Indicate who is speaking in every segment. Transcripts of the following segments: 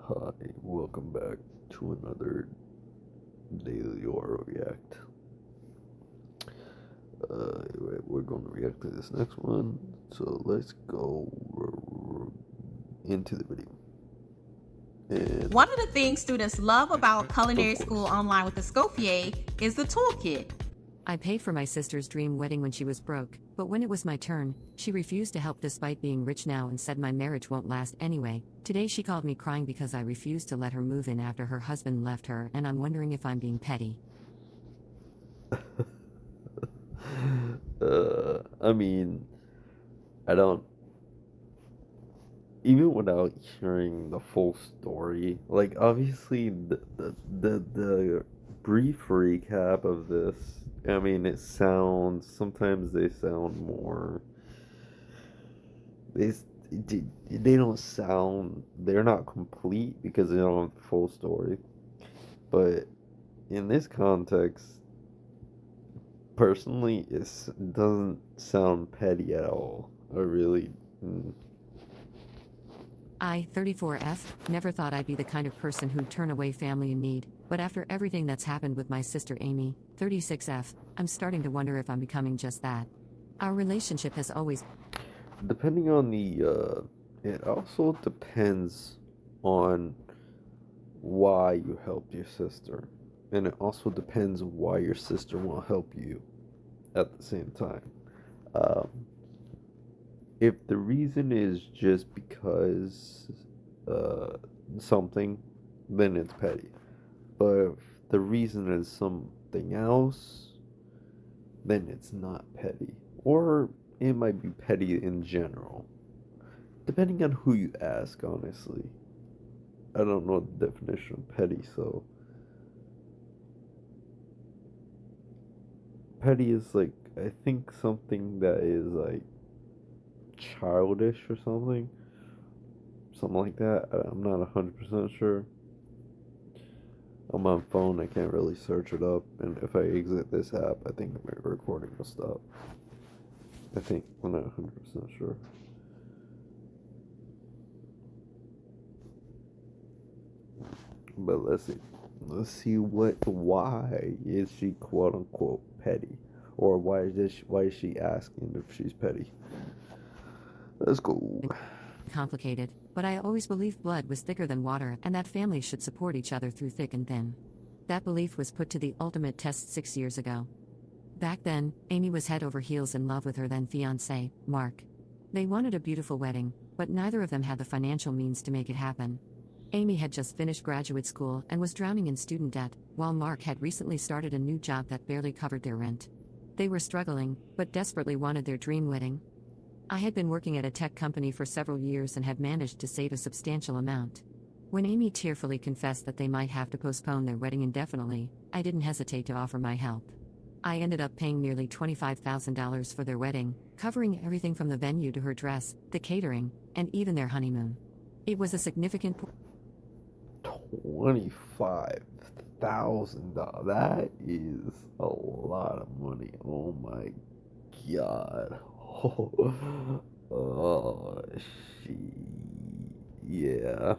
Speaker 1: Hi, welcome back to another Daily Horror React. We're going to react to this next one, so let's go into the video. And,
Speaker 2: One of the things students love about
Speaker 1: of
Speaker 2: culinary school
Speaker 1: course,
Speaker 2: online with Escoffier is the toolkit.
Speaker 3: I paid for my sister's dream wedding when she was broke, but when it was my turn, she refused to help despite being rich now and said my marriage won't last anyway. Today she called me crying because I refused to let her move in after her husband left her, and I'm wondering if I'm being petty.
Speaker 1: I mean, I don't, even without hearing the full story, like, obviously, the brief recap of this, I mean, sometimes they sound more they they don't sound they're not complete because they don't have the full story. But in this context, personally, it doesn't sound petty at all. I really, mm,
Speaker 3: I, 34F, never thought I'd be the kind of person who'd turn away family in need, but after everything that's happened with my sister Amy, 36F, I'm starting to wonder if I'm becoming just that. Our relationship has always.
Speaker 1: depending on it also depends on why you helped your sister, and it also depends why your sister won't help you at the same time. Um, if the reason is just because uh, something, then it's petty. But if the reason is something else, then it's not petty. Or it might be petty in general. Depending on who you ask, honestly. I don't know the definition of petty, so petty is like, I think something that is like childish or something. Something like that. I'm not 100% sure. On my phone, I can't really search it up, and if I exit this app, I think my recording will stop. I think I'm not 100% sure. But let's see. Let's see why is she quote unquote petty? Or why is she asking if she's petty? Let's go.
Speaker 3: Complicated, but I always believed blood was thicker than water and that families should support each other through thick and thin. That belief was put to the ultimate test 6 years ago. Back then, Amy was head over heels in love with her then fiancé, Mark. They wanted a beautiful wedding, but neither of them had the financial means to make it happen. Amy had just finished graduate school and was drowning in student debt, while Mark had recently started a new job that barely covered their rent. They were struggling, but desperately wanted their dream wedding. I had been working at a tech company for several years and had managed to save a substantial amount. When Amy tearfully confessed that they might have to postpone their wedding indefinitely, I didn't hesitate to offer my help. I ended up paying nearly $25,000 for their wedding, covering everything from the venue to her dress, the catering, and even their honeymoon. It was a significant.
Speaker 1: $25,000. That is a lot of money. Oh my god. Oh, she. Yeah.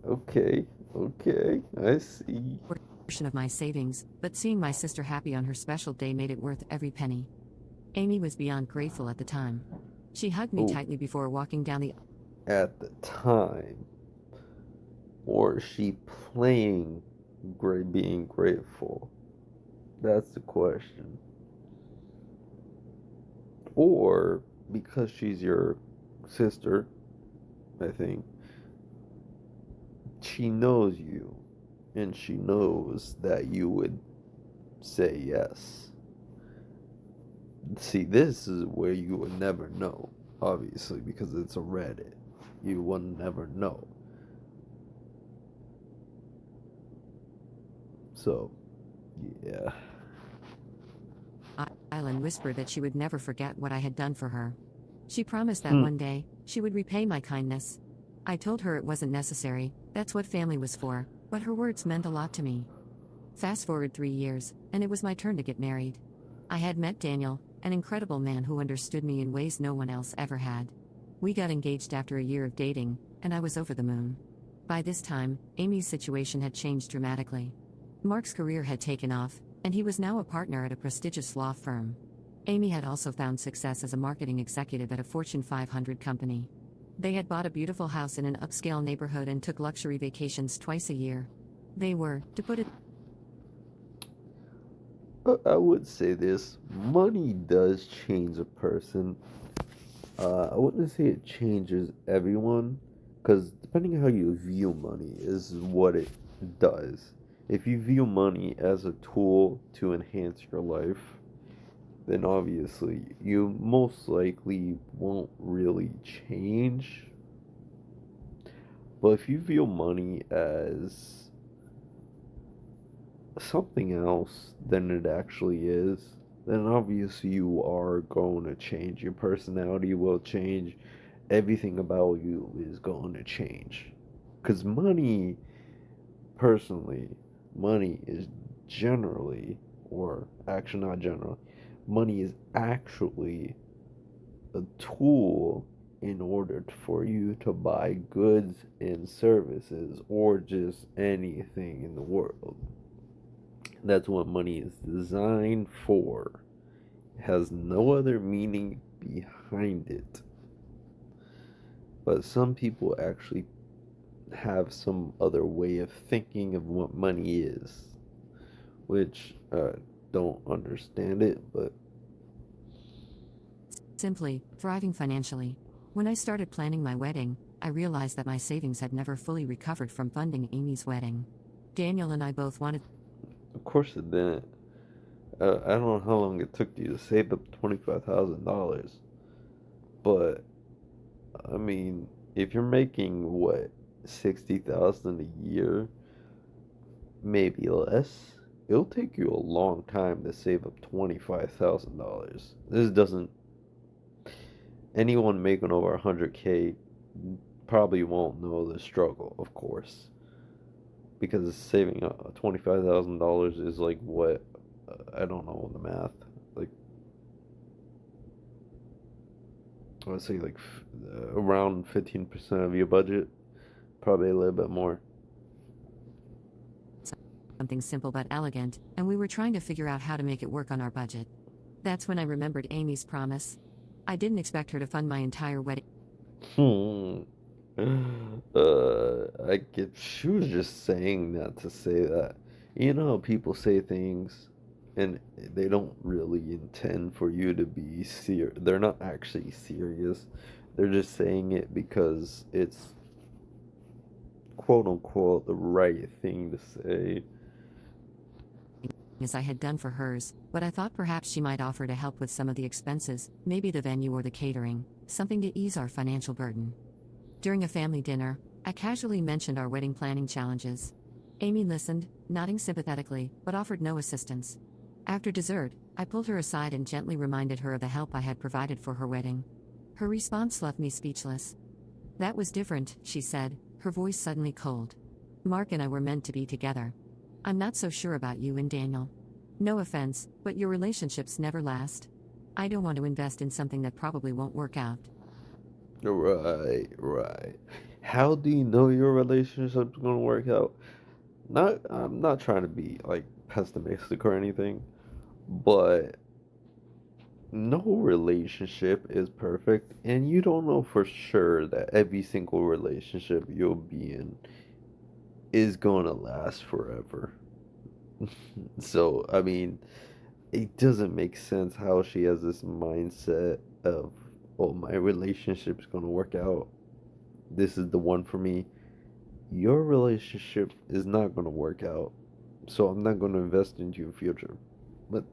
Speaker 1: Okay. Okay. I see.
Speaker 3: Portion of my savings, but seeing my sister happy on her special day made it worth every penny. Amy was beyond grateful at the time. She hugged me
Speaker 1: Oh,
Speaker 3: tightly before walking down the.
Speaker 1: at the time. Or is she playing being grateful? That's the question. Or because she's your sister, I think, she knows you and she knows that you would say yes. See, this is where you would never know, obviously, because it's a Reddit. You would never know. So, yeah.
Speaker 3: Island whispered that she would never forget what I had done for her. She promised that
Speaker 1: Hmm.
Speaker 3: one day, she would repay my kindness. I told her it wasn't necessary, that's what family was for, but her words meant a lot to me. Fast forward 3 years, and it was my turn to get married. I had met Daniel, an incredible man who understood me in ways no one else ever had. We got engaged after a year of dating, and I was over the moon. By this time, Amy's situation had changed dramatically. Mark's career had taken off, and he was now a partner at a prestigious law firm. Amy had also found success as a marketing executive at a Fortune 500 company. They had bought a beautiful house in an upscale neighborhood and took luxury vacations twice a year. They were, to put it
Speaker 1: I would say this: money does change a person. I wouldn't say it changes everyone, because depending on how you view money is what it does. If you view money as a tool to enhance your life, then obviously you most likely won't really change. But if you view money as something else than it actually is, then obviously you are going to change. Your personality will change. Everything about you is going to change. Because money, personally, money is generally, or actually not generally, money is actually a tool in order for you to buy goods and services or just anything in the world. That's what money is designed for. It has no other meaning behind it. But some people actually have some other way of thinking of what money is, which don't understand it, but
Speaker 3: simply, thriving financially. When I started planning my wedding, I realized that my savings had never fully recovered from funding Amy's wedding. Daniel and I both wanted.
Speaker 1: of course it didn't. I don't know how long it took you to save up $25,000, but I mean, if you're making what, 60,000 a year, maybe less, it'll take you a long time to save up $25,000. This doesn't, anyone making over 100K probably won't know the struggle, of course, because saving $25,000 is like what, I don't know the math, like I would say like around 15% of your budget, probably a little bit more.
Speaker 3: Something simple but elegant, and we were trying to figure out how to make it work on our budget. That's when I remembered Amy's promise. I didn't expect her to fund my entire wedding.
Speaker 1: Hmm. I get. She was just saying that to say that. You know how people say things, and they don't really intend for you to be serious. They're not actually serious. They're just saying it because it's quote unquote the right thing to say.
Speaker 3: As I had done for hers, but I thought perhaps she might offer to help with some of the expenses, maybe the venue or the catering, something to ease our financial burden. During a family dinner, I casually mentioned our wedding planning challenges. Amy listened, nodding sympathetically, but offered no assistance. After dessert, I pulled her aside and gently reminded her of the help I had provided for her wedding. Her response left me speechless. "That was different," she said, her voice suddenly cold. "Mark and I were meant to be together. I'm not so sure about you and Daniel. No offense, but your relationships never last. I don't want to invest in something that probably won't work out."
Speaker 1: Right, right. How do you know your relationship's gonna work out? Not, I'm not trying to be like pessimistic or anything, but no relationship is perfect, and you don't know for sure that every single relationship you'll be in is gonna last forever. So, I mean, it doesn't make sense how she has this mindset of, oh, my relationship's gonna work out. This is the one for me. Your relationship is not gonna work out, so I'm not gonna invest into your future. But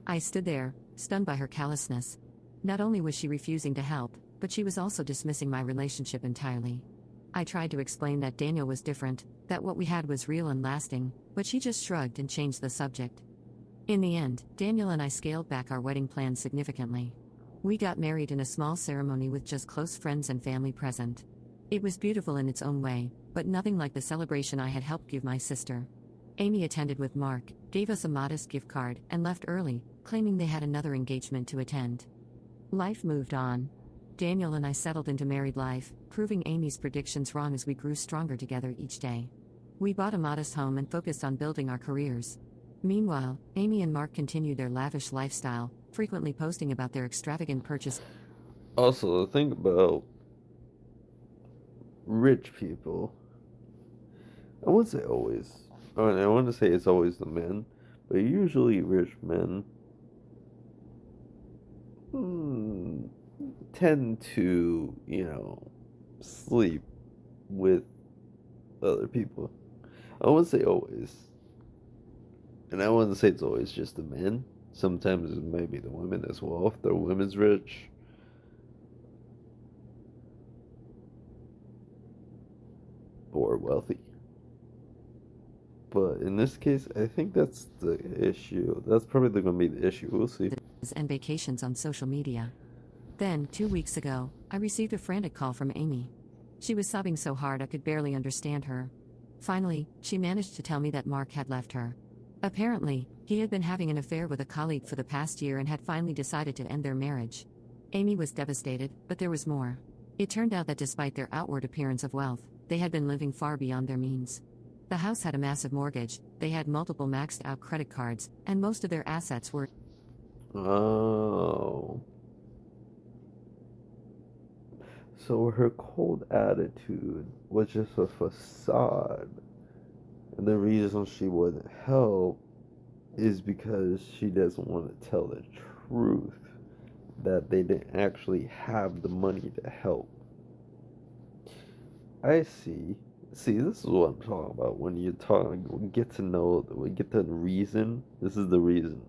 Speaker 3: I stood there, stunned by her callousness. Not only was she refusing to help, but she was also dismissing my relationship entirely. I tried to explain that Daniel was different, that what we had was real and lasting, but she just shrugged and changed the subject. In the end, Daniel and I scaled back our wedding plans significantly. We got married in a small ceremony with just close friends and family present. It was beautiful in its own way, but nothing like the celebration I had helped give my sister. Amy attended with Mark, gave us a modest gift card, and left early, claiming they had another engagement to attend. Life moved on. Daniel and I settled into married life, proving Amy's predictions wrong as we grew stronger together each day. We bought a modest home and focused on building our careers. Meanwhile, Amy and Mark continued their lavish lifestyle, frequently posting about their extravagant purchases.
Speaker 1: Also, the thing about rich people, I wouldn't say always. I want to say it's always the men, but usually rich men hmm, tend to, sleep with other people. I wouldn't say always. And I wouldn't say it's always just the men. Sometimes it may be the women as well, if the women's rich. Or wealthy. But in this case, I think that's the issue. That's probably going to be the issue. We'll see.
Speaker 3: And vacations on social media. Then, 2 weeks ago, I received a frantic call from Amy. She was sobbing so hard I could barely understand her. Finally, she managed to tell me that Mark had left her. Apparently, he had been having an affair with a colleague for the past year and had finally decided to end their marriage. Amy was devastated, but there was more. It turned out that despite their outward appearance of wealth, they had been living far beyond their means. The house had a massive mortgage, they had multiple maxed out credit cards, and most of their assets were.
Speaker 1: Oh. So her cold attitude was just a facade. And the reason she wouldn't help is because she doesn't want to tell the truth that they didn't actually have the money to help. I see. See, this is what I'm talking about. When you talk, get to know, we get the reason. This is the reason.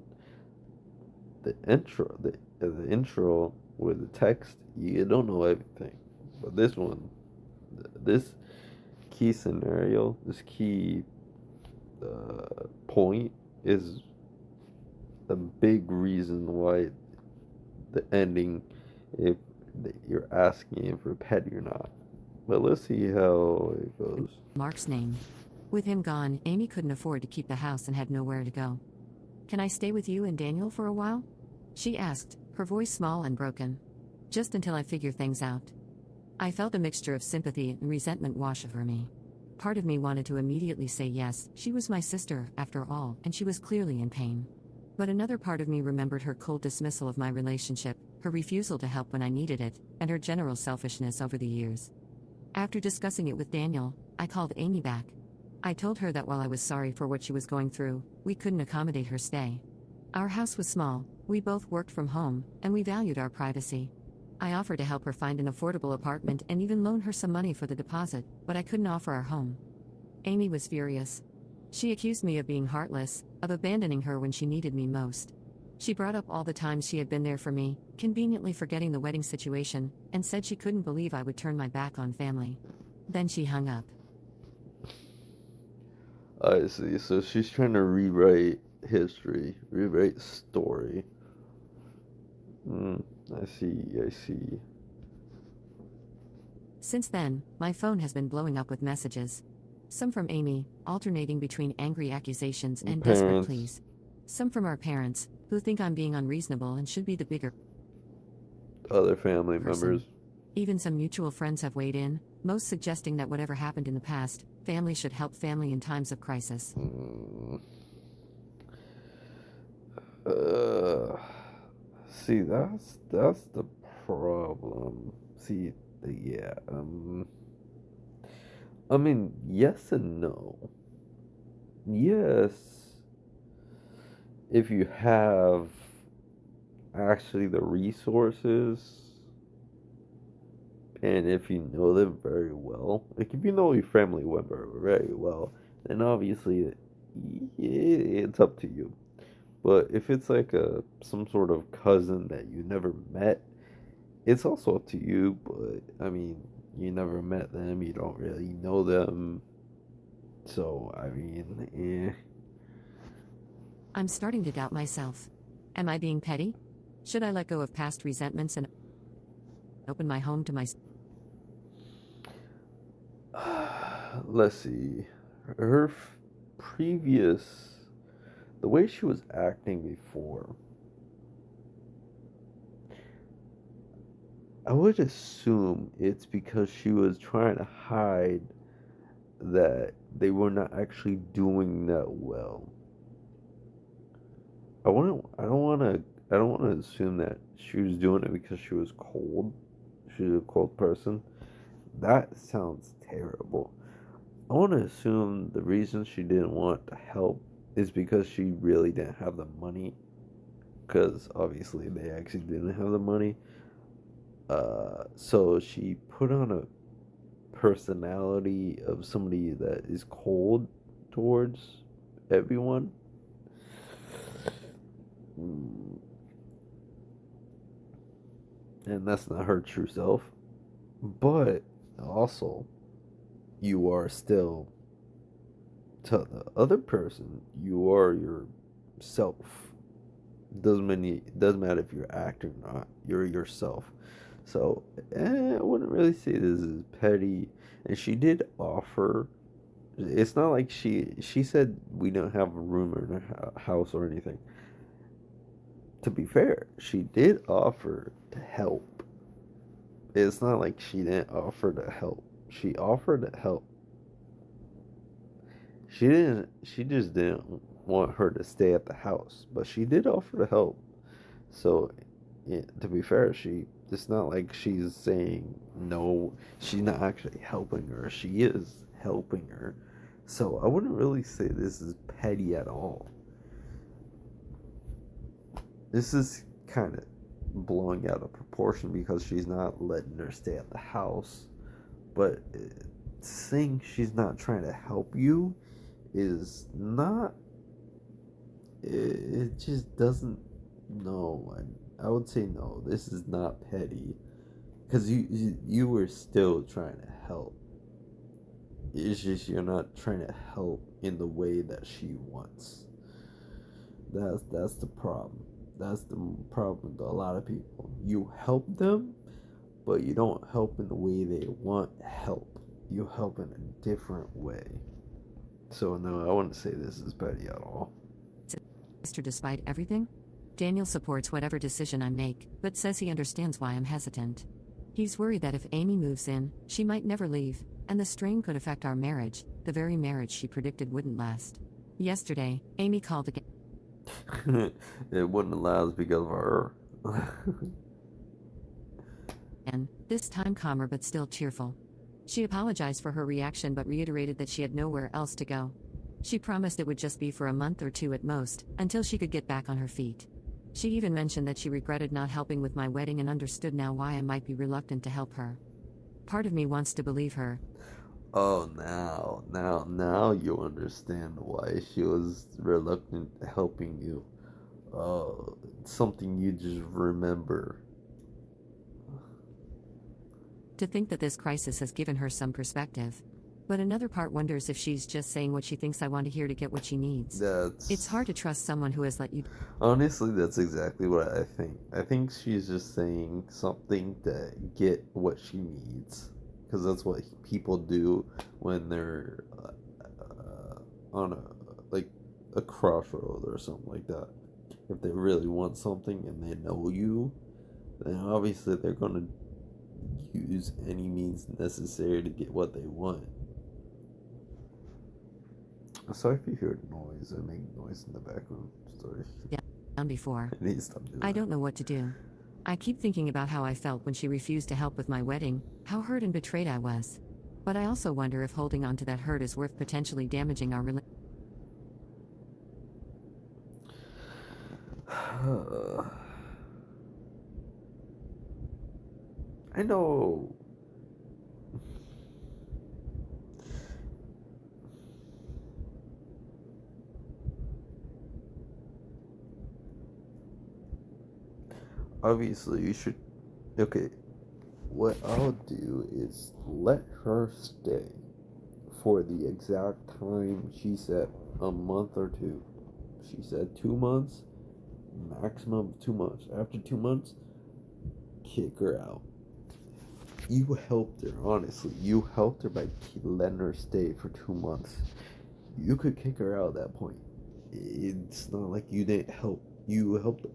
Speaker 1: The intro with the text, you don't know everything. But this one, this key scenario, this key point is a big reason why the ending, if you're asking if we're petty or not. But let's see how it goes.
Speaker 3: Mark's name. With him gone, Amy couldn't afford to keep the house and had nowhere to go. "Can I stay with you and Daniel for a while?" she asked, her voice small and broken. "Just until I figure things out." I felt a mixture of sympathy and resentment wash over me. Part of me wanted to immediately say yes, she was my sister, after all, and she was clearly in pain. But another part of me remembered her cold dismissal of my relationship, her refusal to help when I needed it, and her general selfishness over the years. After discussing it with Daniel, I called Amy back. I told her that while I was sorry for what she was going through, we couldn't accommodate her stay. Our house was small, we both worked from home, and we valued our privacy. I offered to help her find an affordable apartment and even loan her some money for the deposit, but I couldn't offer our home. Amy was furious. She accused me of being heartless, of abandoning her when she needed me most. She brought up all the times she had been there for me, conveniently forgetting the wedding situation, and said she couldn't believe I would turn my back on family. Then she hung up.
Speaker 1: I see. So she's trying to rewrite history, rewrite story. I see. I see.
Speaker 3: Since then, my phone has been blowing up with messages. Some from Amy, alternating between angry accusations and desperate
Speaker 1: Parents.
Speaker 3: pleas. Some from our parents, who think I'm being unreasonable and should be the bigger
Speaker 1: Other family
Speaker 3: person.
Speaker 1: members.
Speaker 3: Even some mutual friends have weighed in, most suggesting that whatever happened in the past, family should help family in times of crisis.
Speaker 1: Uh, See, that's the problem. See, yeah. I mean, yes and no. Yes, if you have actually the resources and if you know them very well, like if you know your family member very well, then obviously it's up to you. But if it's like some sort of cousin that you never met, it's also up to you. But I mean, you never met them, you don't really know them. So I mean,
Speaker 3: I'm starting to doubt myself. Am I being petty? Should I let go of past resentments and open my home to my.
Speaker 1: let's see. Her previous, the way she was acting before, I would assume it's because she was trying to hide that they were not actually doing that well. I don't want to assume that she was doing it because she was cold. She's a cold person. That sounds terrible. I want to assume the reason she didn't want to help is because she really didn't have the money. Because obviously they actually didn't have the money. So she put on a personality of somebody that is cold towards everyone. Mm, and that's not her true self. But also, you are still to the other person, you are yourself. Doesn't matter if you're acting or not. You're yourself. So I wouldn't really say this is petty. And she did offer. It's not like she said we don't have a room in her house or anything. To be fair, she did offer to help. It's not like she didn't offer to help. She offered to help. She didn't. She just didn't want her to stay at the house, but she did offer to help. So, yeah, to be fair, she. It's not like she's saying no. She's not actually helping her. She is helping her. So I wouldn't really say this is petty at all. This is kind of blowing out of proportion because she's not letting her stay at the house. But saying she's not trying to help you is not. It just doesn't. No, I would say no. This is not petty because you were still trying to help. It's just you're not trying to help in the way that she wants. That's the problem. That's the problem with a lot of people. You help them, but you don't help in the way they want help. You help in a different way. So no, I wouldn't say this is petty at all.
Speaker 3: Sister, despite everything, Daniel supports whatever decision I make, but says he understands why I'm hesitant. He's worried that if Amy moves in, she might never leave, and the strain could affect our marriage, the very marriage she predicted wouldn't last. Yesterday, Amy called again.
Speaker 1: It wouldn't last because of her.
Speaker 3: And, this time calmer but still cheerful. She apologized for her reaction but reiterated that she had nowhere else to go. She promised it would just be for a month or two at most, until she could get back on her feet. She even mentioned that she regretted not helping with my wedding and understood now why I might be reluctant to help her. Part of me wants to believe her.
Speaker 1: Oh, now you understand why she was reluctant helping you. Oh, it's something you just remember.
Speaker 3: To think that this crisis has given her some perspective. But another part wonders if she's just saying what she thinks I want to hear to get what she needs. It's hard to trust someone who has let you.
Speaker 1: Honestly, that's exactly what I think. I think she's just saying something to get what she needs. Because that's what people do when they're on like a crossroad or something like that. If they really want something and they know you, then obviously they're going to use any means necessary to get what they want. Sorry if you hear noise. I make noise in the background. Sorry.
Speaker 3: Down before.
Speaker 1: I need to stop doing
Speaker 3: I
Speaker 1: that.
Speaker 3: don't know what to do. I keep thinking about how I felt when she refused to help with my wedding, how hurt and betrayed I was. But I also wonder if holding on to that hurt is worth potentially damaging our relationship.
Speaker 1: I know. Obviously, you should. Okay, what I'll do is let her stay for the exact time she said, a month or two. She said 2 months, maximum 2 months. After 2 months, kick her out. You helped her, honestly. You helped her by letting her stay for 2 months. You could kick her out at that point. It's not like you didn't help. You helped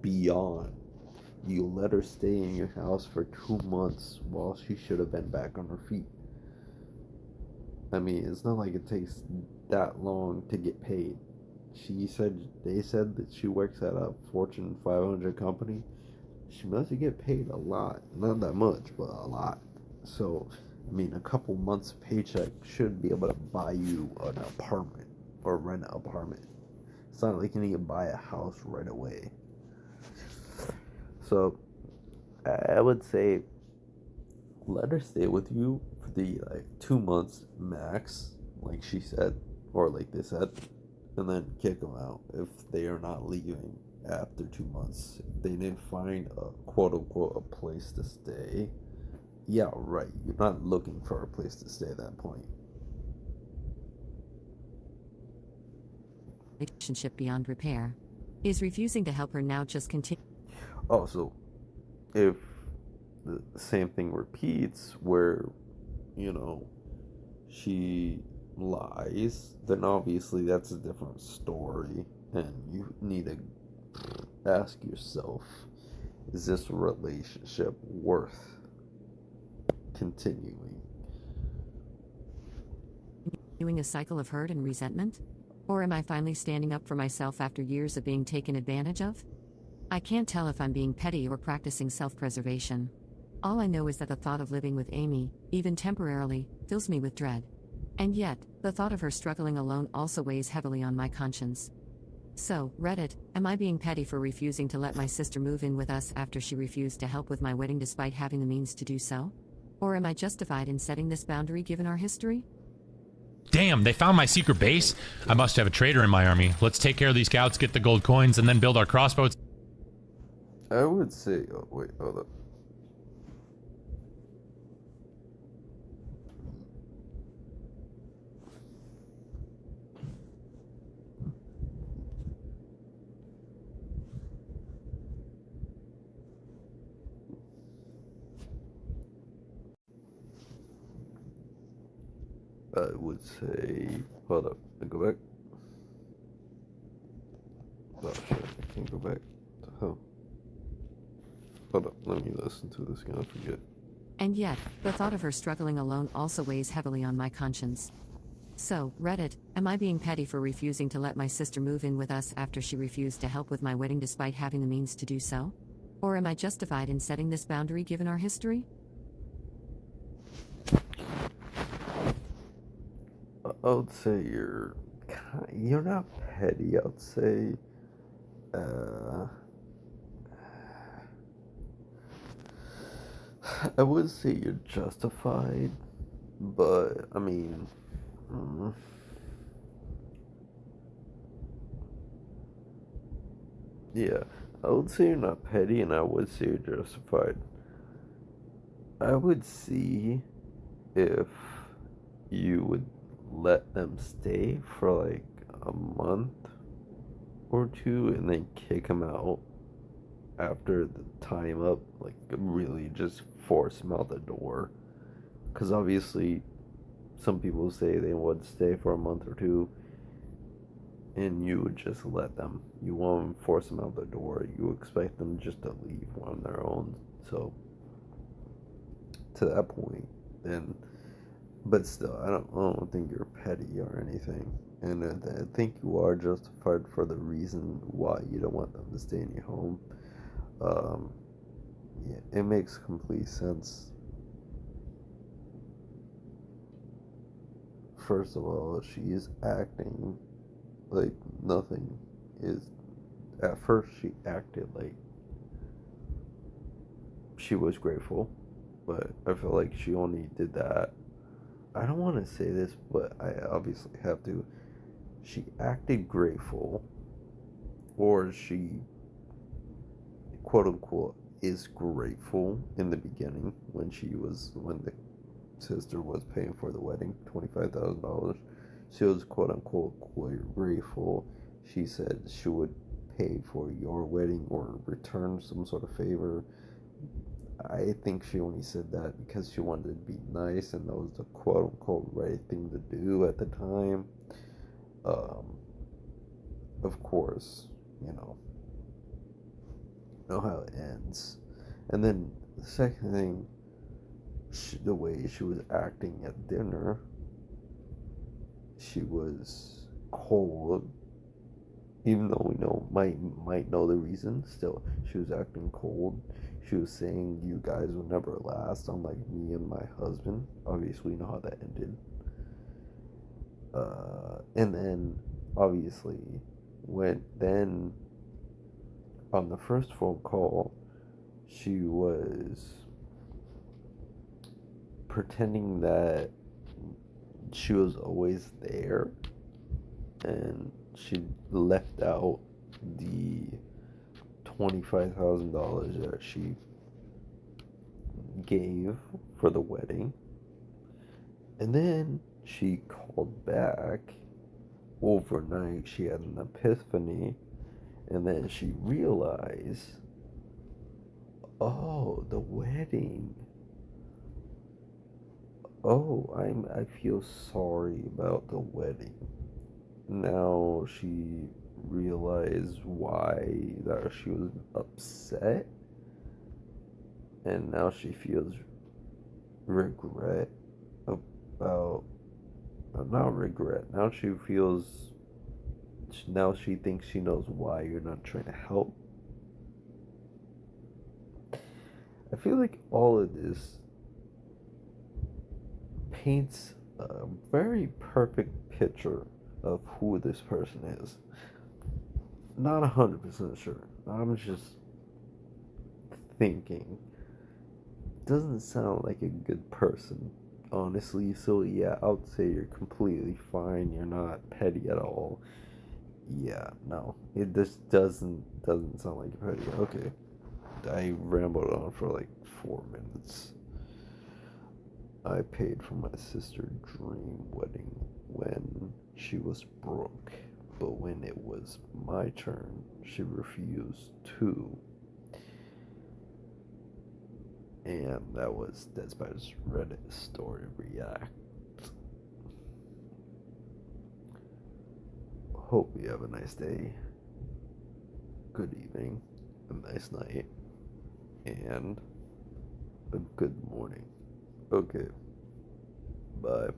Speaker 1: beyond. You let her stay in your house for 2 months while she should have been back on her feet. I mean, it's not like it takes that long to get paid. They said that she works at a Fortune 500 company. She must get paid a lot. Not that much, but a lot. So, I mean, a couple months paycheck should be able to buy you an apartment or rent an apartment. It's not like you need to buy a house right away. So, I would say let her stay with you for the 2 months max, like she said, or like they said, and then kick them out if they are not leaving after 2 months. If they didn't find a quote unquote a place to stay, yeah, right. You're not looking for a place to stay at that point.
Speaker 3: Relationship beyond repair. Is refusing to help her now just continue?
Speaker 1: Also, if the same thing repeats where, you know, she lies, then obviously that's a different story. And you need to ask yourself, is this relationship worth continuing?
Speaker 3: Continuing a cycle of hurt and resentment? Or am I finally standing up for myself after years of being taken advantage of? I can't tell if I'm being petty or practicing self-preservation. All I know is that the thought of living with Amy, even temporarily, fills me with dread. And yet, the thought of her struggling alone also weighs heavily on my conscience. So, Reddit, am I being petty for refusing to let my sister move in with us after she refused to help with my wedding despite having the means to do so? Or am I justified in setting this boundary given our history?
Speaker 4: Damn, they found my secret base? I must have a traitor in my army. Let's take care of these scouts, get the gold coins, and then build our crossbows.
Speaker 1: I would say, oh, wait, hold up. I would say, hold up, go back. Oh shit, I can't go back. What the hell? Hold up, let me listen to this again, I forget.
Speaker 3: And yet, the thought of her struggling alone also weighs heavily on my conscience. So, Reddit, am I being petty for refusing to let my sister move in with us after she refused to help with my wedding despite having the means to do so? Or am I justified in setting this boundary given our history?
Speaker 1: I would say you're not petty. I would say, I would say you're justified, but I mean, mm, yeah, I would say you're not petty, and I would say you're justified. I would see if you would let them stay for like a month or two and then kick them out after the time up, like really just force them out the door. Because obviously, some people say they would stay for a month or two, and you would just let them. You won't force them out the door. You expect them just to leave on their own. So, to that point, then, but still, I don't think you're petty or anything. And I think you are justified for the reason why you don't want them to stay in your home. Um, yeah, it makes complete sense. First of all, she is acting like nothing is. At first, she acted like she was grateful, but I feel like she only did that. I don't want to say this, but I obviously have to. She acted grateful, or she quote unquote is grateful in the beginning when the sister was paying for the wedding, $25,000. She was quote unquote grateful. She said she would pay for your wedding or return some sort of favor. I think she only said that because she wanted to be nice and that was the quote unquote right thing to do at the time. Um, of course, you know, know how it ends. And then the second thing, the way she was acting at dinner, she was cold. Even though we might know the reason, still she was acting cold. She was saying you guys would never last, unlike me and my husband. Obviously, we know how that ended. And then obviously, when then on the first phone call, she was pretending that she was always there, and she left out the $25,000 that she gave for the wedding. And then she called back overnight. She had an epiphany, and then she realized, oh, the wedding. Oh, I feel sorry about the wedding. Now she realized why that she was upset, and now she feels regret about, not regret. Now she feels, now she thinks she knows why you're not trying to help. I feel like all of this paints a very perfect picture of who this person is. Not 100% sure. I'm just thinking. Doesn't sound like a good person, honestly. So yeah, I would say you're completely fine. You're not petty at all. Yeah, no, it just doesn't sound like a petty. Okay, I rambled on for like 4 minutes. I paid for my sister's dream wedding when she was broke, but when it was my turn, she refused to. And that's by this Reddit story react. Hope you have a nice day, good evening, a nice night, and a good morning. Okay, bye.